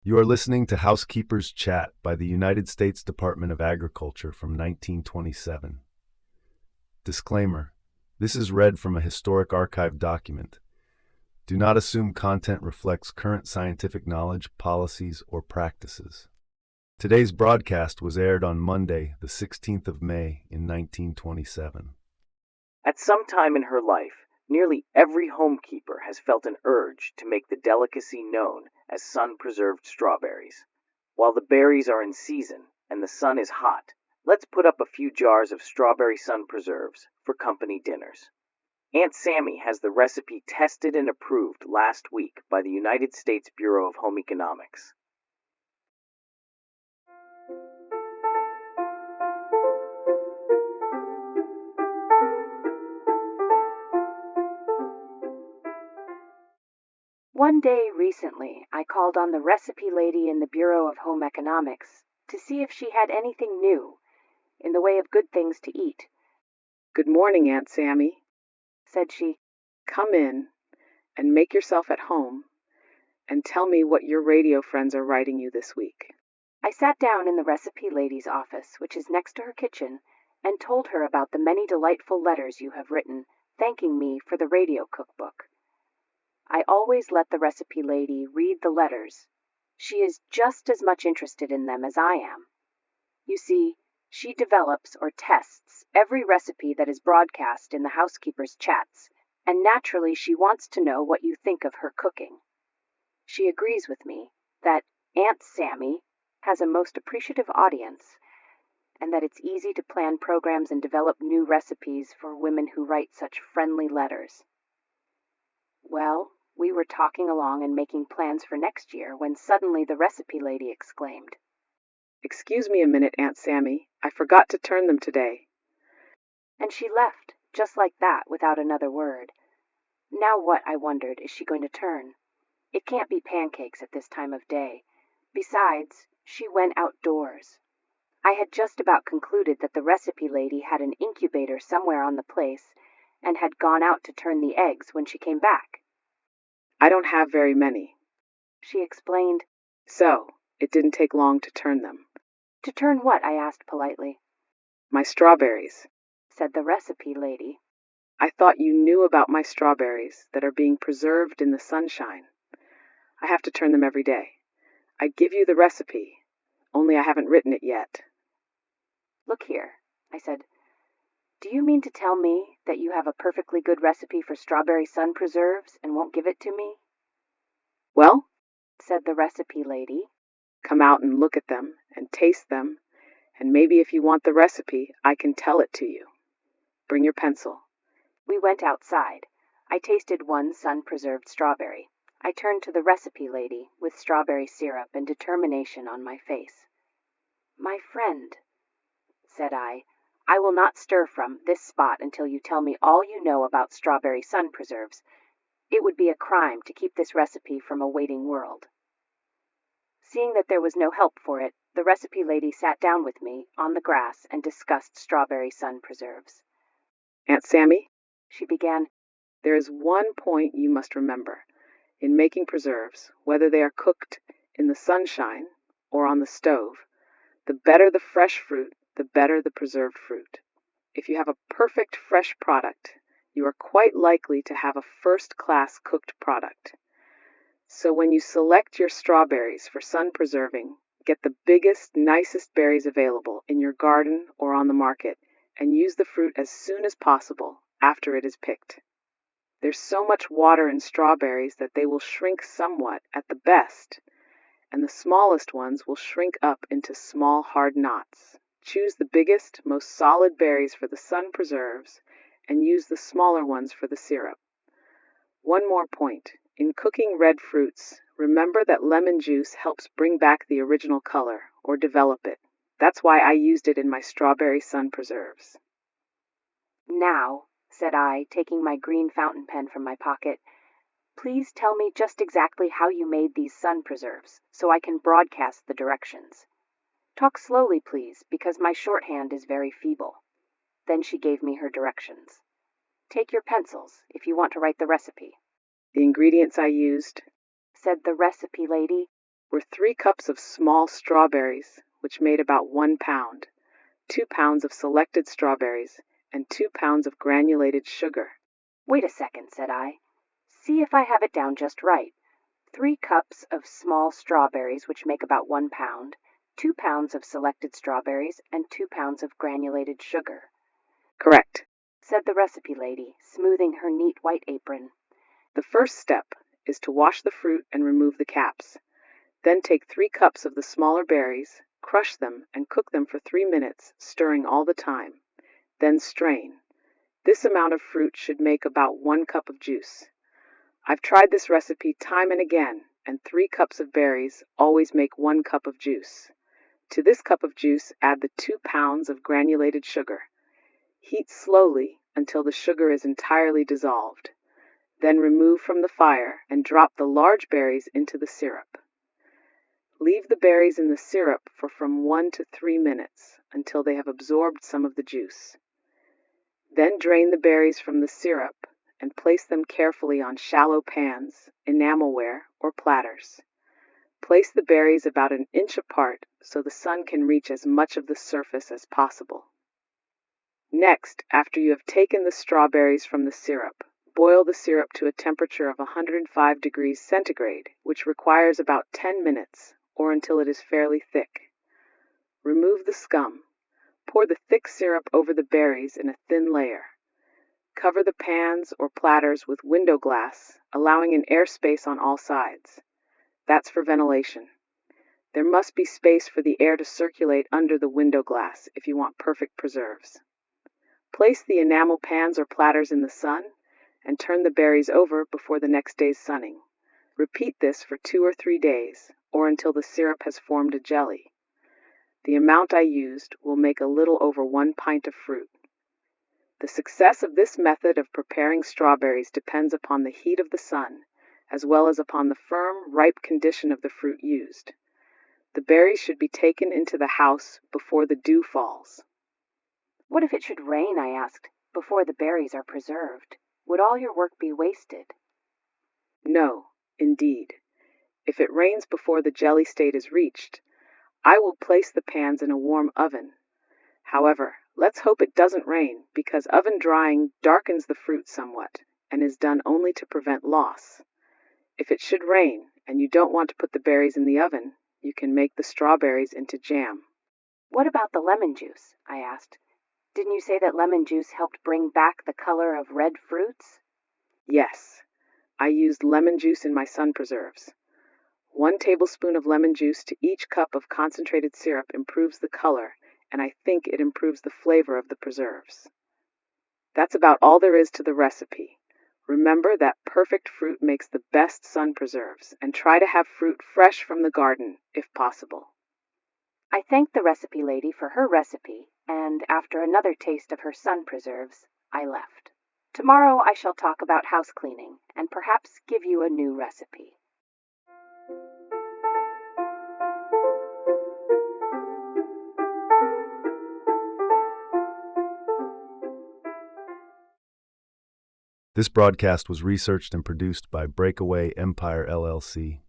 You are listening to Housekeepers Chat by the United States Department of Agriculture from 1927. Disclaimer: this is read from a historic archive document. Do not assume content reflects current scientific knowledge, policies, or practices. Today's broadcast was aired on Monday, the 16th of May in 1927. At some time in her life, nearly every homekeeper has felt an urge to make the delicacy known as sun-preserved strawberries. While the berries are in season and the sun is hot, let's put up a few jars of strawberry sun preserves for company dinners. Aunt Sammy has the recipe tested and approved last week by the United States Bureau of Home Economics. One day recently, I called on the recipe lady in the Bureau of Home Economics to see if she had anything new in the way of good things to eat. "Good morning, Aunt Sammy," said she. "Come in and make yourself at home and tell me what your radio friends are writing you this week." I sat down in the recipe lady's office, which is next to her kitchen, and told her about the many delightful letters you have written, thanking me for the radio cookbook. I always let the recipe lady read the letters. She is just as much interested in them as I am. You see, she develops or tests every recipe that is broadcast in the Housekeepers' chats, and naturally she wants to know what you think of her cooking. She agrees with me that Aunt Sammy has a most appreciative audience, and that it's easy to plan programs and develop new recipes for women who write such friendly letters. Well, we were talking along and making plans for next year when suddenly the recipe lady exclaimed, "Excuse me a minute, Aunt Sammy. I forgot to turn them today." And she left, just like that, without another word. Now what, I wondered, is she going to turn? It can't be pancakes at this time of day. Besides, she went outdoors. I had just about concluded that the recipe lady had an incubator somewhere on the place and had gone out to turn the eggs when she came back. "I don't have very many," she explained. "So it didn't take long to turn them." "To turn what?" I asked politely. "My strawberries," said the recipe lady. "I thought you knew about my strawberries that are being preserved in the sunshine. I have to turn them every day. I'd give you the recipe, only I haven't written it yet." "Look here," I said. "Do you mean to tell me that you have a perfectly good recipe for strawberry sun preserves and won't give it to me?" "Well," said the recipe lady, "come out and look at them and taste them, and maybe if you want the recipe, I can tell it to you. Bring your pencil." We went outside. I tasted one sun-preserved strawberry. I turned to the recipe lady with strawberry syrup and determination on my face. "My friend," said I will not stir from this spot until you tell me all you know about strawberry sun preserves. It would be a crime to keep this recipe from a waiting world." Seeing that there was no help for it, the recipe lady sat down with me on the grass and discussed strawberry sun preserves. "Aunt Sammy," she began, "there is one point you must remember. In making preserves, whether they are cooked in the sunshine or on the stove, the better the fresh fruit, the better the preserved fruit. If you have a perfect fresh product, you are quite likely to have a first-class cooked product. So when you select your strawberries for sun preserving, get the biggest, nicest berries available in your garden or on the market, and use the fruit as soon as possible after it is picked. There's so much water in strawberries that they will shrink somewhat at the best, and the smallest ones will shrink up into small, hard knots. Choose the biggest, most solid berries for the sun preserves, and use the smaller ones for the syrup. One more point. In cooking red fruits, remember that lemon juice helps bring back the original color, or develop it. That's why I used it in my strawberry sun preserves." "Now," said I, taking my green fountain pen from my pocket, "please tell me just exactly how you made these sun preserves, so I can broadcast the directions. Talk slowly, please, because my shorthand is very feeble." Then she gave me her directions. "Take your pencils if you want to write the recipe." "The ingredients I used," said the recipe lady, were 3 cups of small strawberries, which made about 1 pound, 2 pounds of selected strawberries, and 2 pounds of granulated sugar. Wait a second, said I. See if I have it down just right. 3 cups of small strawberries, which make about 1 pound, 2 pounds of selected strawberries, and 2 pounds of granulated sugar. Correct, Said the recipe lady, smoothing her neat white apron. The first step is to wash the fruit and remove the caps. Then take 3 cups of the smaller berries, crush them, and cook them for 3 minutes, stirring all the time. Then strain. This amount of fruit should make about 1 cup of juice. I've tried this recipe time and again, and 3 cups of berries always make 1 cup of juice. To this cup of juice, add the 2 pounds of granulated sugar. Heat slowly until the sugar is entirely dissolved. Then remove from the fire and drop the large berries into the syrup. Leave the berries in the syrup for from 1 to 3 minutes until they have absorbed some of the juice. Then drain the berries from the syrup and place them carefully on shallow pans, enamelware, or platters. Place the berries about an inch apart so the sun can reach as much of the surface as possible. Next, after you have taken the strawberries from the syrup, boil the syrup to a temperature of 105 degrees centigrade, which requires about 10 minutes, or until it is fairly thick. Remove the scum. Pour the thick syrup over the berries in a thin layer. Cover the pans or platters with window glass, allowing an airspace on all sides. That's for ventilation. There must be space for the air to circulate under the window glass if you want perfect preserves. Place the enamel pans or platters in the sun and turn the berries over before the next day's sunning. Repeat this for 2 or 3 days, or until the syrup has formed a jelly. The amount I used will make a little over 1 pint of fruit. The success of this method of preparing strawberries depends upon the heat of the sun, as well as upon the firm, ripe condition of the fruit used. The berries should be taken into the house before the dew falls. What if it should rain, I asked, before the berries are preserved? Would all your work be wasted? No, indeed. If it rains before the jelly state is reached, I will place the pans in a warm oven. However, let's hope it doesn't rain, because oven drying darkens the fruit somewhat and is done only to prevent loss. If it should rain and you don't want to put the berries in the oven, you can make the strawberries into jam. What about the lemon juice? I asked. Didn't you say that lemon juice helped bring back the color of red fruits? Yes, I used lemon juice in my sun preserves. 1 tablespoon of lemon juice to each cup of concentrated syrup improves the color, and I think it improves the flavor of the preserves. That's about all there is to the recipe. Remember that perfect fruit makes the best sun preserves, and try to have fruit fresh from the garden, if possible. I thanked the recipe lady for her recipe, and after another taste of her sun preserves, I left. Tomorrow I shall talk about house cleaning, and perhaps give you a new recipe. This broadcast was researched and produced by Breakaway Empire LLC.